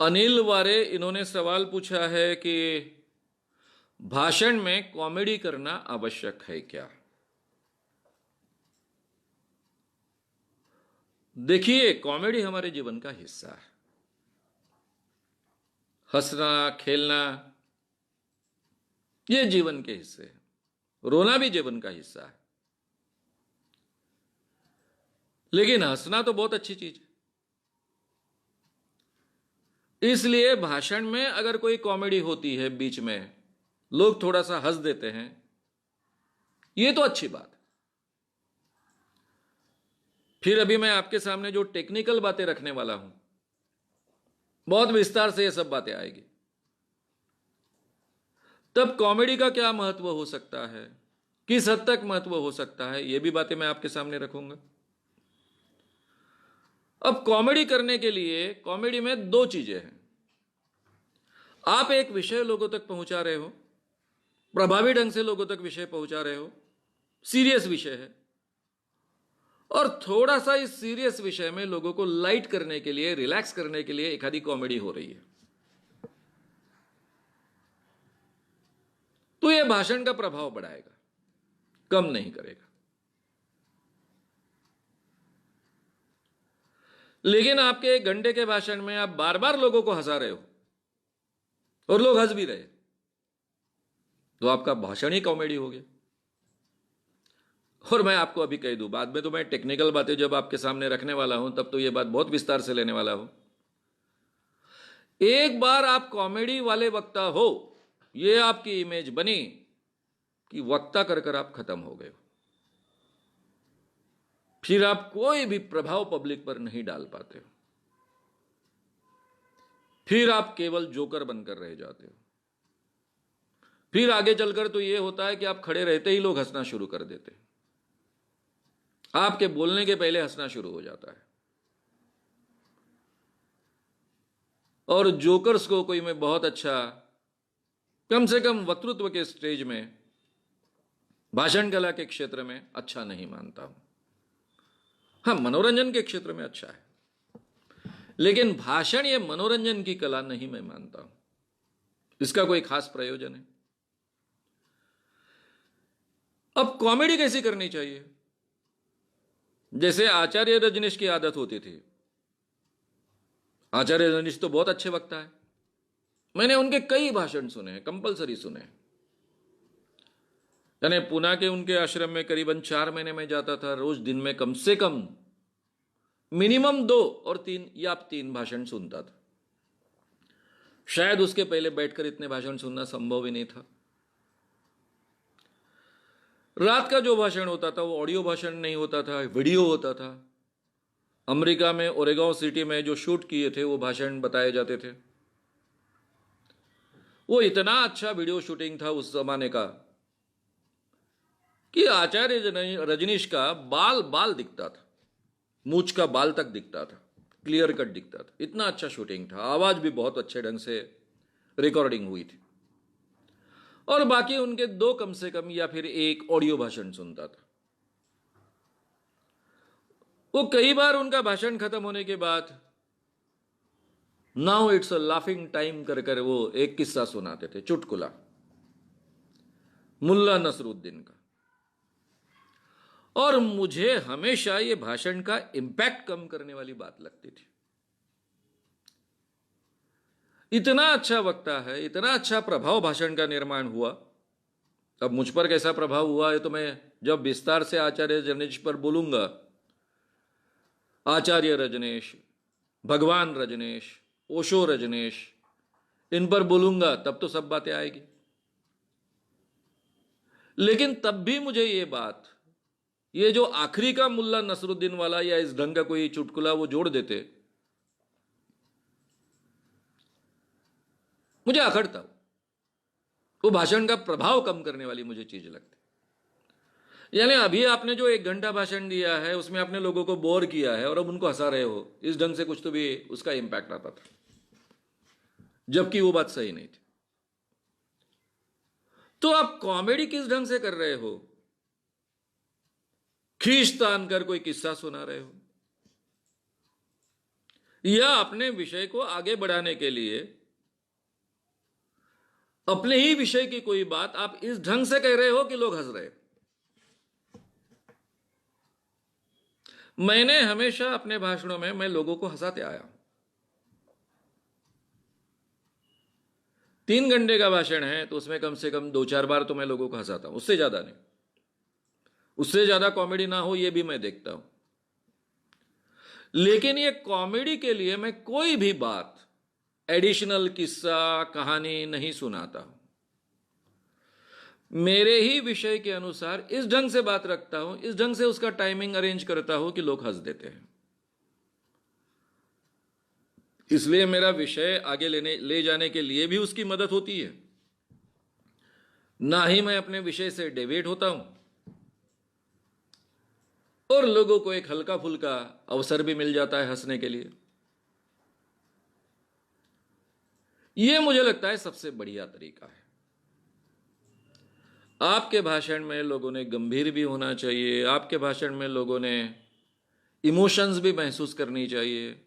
अनिल वारे इन्होंने सवाल पूछा है कि भाषण में कॉमेडी करना आवश्यक है क्या। देखिए, कॉमेडी हमारे जीवन का हिस्सा है। हंसना खेलना ये जीवन के हिस्से हैं। रोना भी जीवन का हिस्सा है। लेकिन हंसना तो बहुत अच्छी चीज है। इसलिए भाषण में अगर कोई कॉमेडी होती है, बीच में लोग थोड़ा सा हंस देते हैं, ये तो अच्छी बात है। फिर अभी मैं आपके सामने जो टेक्निकल बातें रखने वाला हूं, बहुत विस्तार से ये सब बातें आएगी। तब कॉमेडी का क्या महत्व हो सकता है, किस हद तक महत्व हो सकता है, ये भी बातें मैं आपके सामने रखूंगा। अब कॉमेडी करने के लिए कॉमेडी में दो चीजें हैं। आप एक विषय लोगों तक पहुंचा रहे हो, प्रभावी ढंग से लोगों तक विषय पहुंचा रहे हो, सीरियस विषय है, और थोड़ा सा इस सीरियस विषय में लोगों को लाइट करने के लिए, रिलैक्स करने के लिए एक आधी कॉमेडी हो रही है, तो यह भाषण का प्रभाव बढ़ाएगा, कम नहीं करेगा। लेकिन आपके 1 घंटे के भाषण में आप बार बार लोगों को हंसा रहे हो और लोग हंस भी रहे, तो आपका भाषण ही कॉमेडी हो गया। और मैं आपको अभी कह दूं, बाद में तो मैं टेक्निकल बातें जब आपके सामने रखने वाला हूं, तब तो यह बात बहुत विस्तार से लेने वाला हूं। एक बार आप कॉमेडी वाले वक्ता हो, यह आपकी इमेज बनी कि वक्ता कर कर आप खत्म हो गए हो, फिर आप कोई भी प्रभाव पब्लिक पर नहीं डाल पाते हो, फिर आप केवल जोकर बनकर रह जाते हो। फिर आगे चलकर तो यह होता है कि आप खड़े रहते ही लोग हंसना शुरू कर देते हैं, आपके बोलने के पहले हंसना शुरू हो जाता है। और जोकर्स को कोई मैं बहुत अच्छा, कम से कम वक्तृत्व के स्टेज में, भाषण कला के क्षेत्र में अच्छा नहीं मानता हूं। हाँ, मनोरंजन के क्षेत्र में अच्छा है, लेकिन भाषण ये मनोरंजन की कला नहीं मैं मानता हूं। इसका कोई खास प्रयोजन है। अब कॉमेडी कैसी करनी चाहिए? जैसे आचार्य रजनीश की आदत होती थी। आचार्य रजनीश तो बहुत अच्छे वक्ता है, मैंने उनके कई भाषण सुने हैं, कंपलसरी सुने हैं। यानी पुणे के उनके आश्रम में करीबन 4 महीने में जाता था, रोज दिन में कम से कम मिनिमम 2 और 3 या 3 भाषण सुनता था। शायद उसके पहले बैठकर इतने भाषण सुनना संभव ही नहीं था। रात का जो भाषण होता था वो ऑडियो भाषण नहीं होता था, वीडियो होता था। अमेरिका में ओरेगॉन सिटी में जो शूट किए थे वो भाषण बताए जाते थे। वो इतना अच्छा वीडियो शूटिंग था उस जमाने का कि आचार्य रजनीश का बाल बाल दिखता था, मूंछ का बाल तक दिखता था, क्लियर कट दिखता था। इतना अच्छा शूटिंग था, आवाज भी बहुत अच्छे ढंग से रिकॉर्डिंग हुई थी। और बाकी उनके 2 कम से कम या फिर 1 ऑडियो भाषण सुनता था। वो कई बार उनका भाषण खत्म होने के बाद now it's a laughing time कर कर वो एक किस्सा सुनाते थे, चुटकुला, मुल्ला नसरुद्दीन का। और मुझे हमेशा ये भाषण का इंपैक्ट कम करने वाली बात लगती थी। इतना अच्छा वक्ता है, इतना अच्छा प्रभाव भाषण का निर्माण हुआ। अब मुझ पर कैसा प्रभाव हुआ है तो मैं जब विस्तार से आचार्य रजनीश पर बोलूंगा, आचार्य रजनीश, भगवान रजनीश, ओशो रजनीश, इन पर बोलूंगा, तब तो सब बातें आएगी। लेकिन तब भी मुझे ये बात, ये जो आखिरी का मुल्ला नसरुद्दीन वाला या इस ढंग का कोई चुटकुला वो जोड़ देते, मुझे अखड़ता। वो भाषण का प्रभाव कम करने वाली मुझे चीज लगती। यानी अभी आपने जो 1 घंटा भाषण दिया है उसमें आपने लोगों को बोर किया है और अब उनको हंसा रहे हो, इस ढंग से कुछ तो भी उसका इंपैक्ट आता था, जबकि वो बात सही नहीं थी। तो आप कॉमेडी किस ढंग से कर रहे हो? खींच तान कर कोई किस्सा सुना रहे हो, या अपने विषय को आगे बढ़ाने के लिए अपने ही विषय की कोई बात आप इस ढंग से कह रहे हो कि लोग हंस रहे। मैंने हमेशा अपने भाषणों में मैं लोगों को हंसाते आया। 3 घंटे का भाषण है तो उसमें कम से कम 2-4 बार तो मैं लोगों को हंसाता हूं, उससे ज्यादा नहीं। उससे ज्यादा कॉमेडी ना हो ये भी मैं देखता हूं, लेकिन ये कॉमेडी के लिए मैं कोई भी बात, एडिशनल किस्सा कहानी नहीं सुनाता। मेरे ही विषय के अनुसार इस ढंग से बात रखता हूं, इस ढंग से उसका टाइमिंग अरेंज करता हूं कि लोग हंस देते हैं। इसलिए मेरा विषय आगे ले जाने के लिए भी उसकी मदद होती है। ना ही मैं अपने विषय से डेविएट होता हूं और लोगों को एक हल्का फुल्का अवसर भी मिल जाता है हंसने के लिए। यह मुझे लगता है सबसे बढ़िया तरीका है। आपके भाषण में लोगों ने गंभीर भी होना चाहिए, आपके भाषण में लोगों ने इमोशंस भी महसूस करनी चाहिए,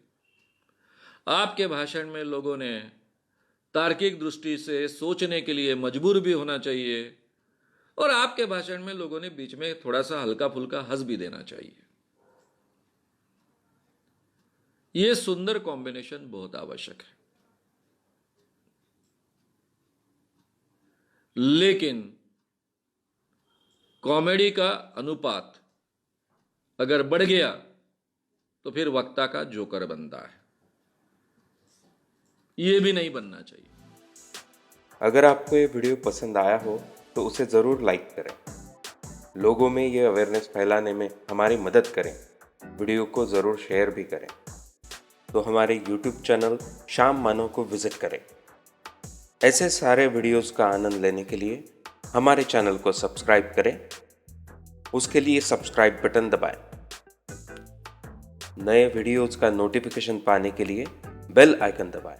आपके भाषण में लोगों ने तार्किक दृष्टि से सोचने के लिए मजबूर भी होना चाहिए, और आपके भाषण में लोगों ने बीच में थोड़ा सा हल्का फुल्का हंस भी देना चाहिए। यह सुंदर कॉम्बिनेशन बहुत आवश्यक है। लेकिन कॉमेडी का अनुपात अगर बढ़ गया तो फिर वक्ता का जोकर बनता है। यह भी नहीं बनना चाहिए। अगर आपको ये वीडियो पसंद आया हो तो उसे ज़रूर लाइक करें। लोगों में ये अवेयरनेस फैलाने में हमारी मदद करें। वीडियो को ज़रूर शेयर भी करें। तो हमारे YouTube चैनल श्याम मानव को विज़िट करें। ऐसे सारे वीडियोस का आनंद लेने के लिए हमारे चैनल को सब्सक्राइब करें। उसके लिए सब्सक्राइब बटन दबाएं। नए वीडियोस का नोटिफिकेशन पाने के लिए बेल आइकन दबाएं।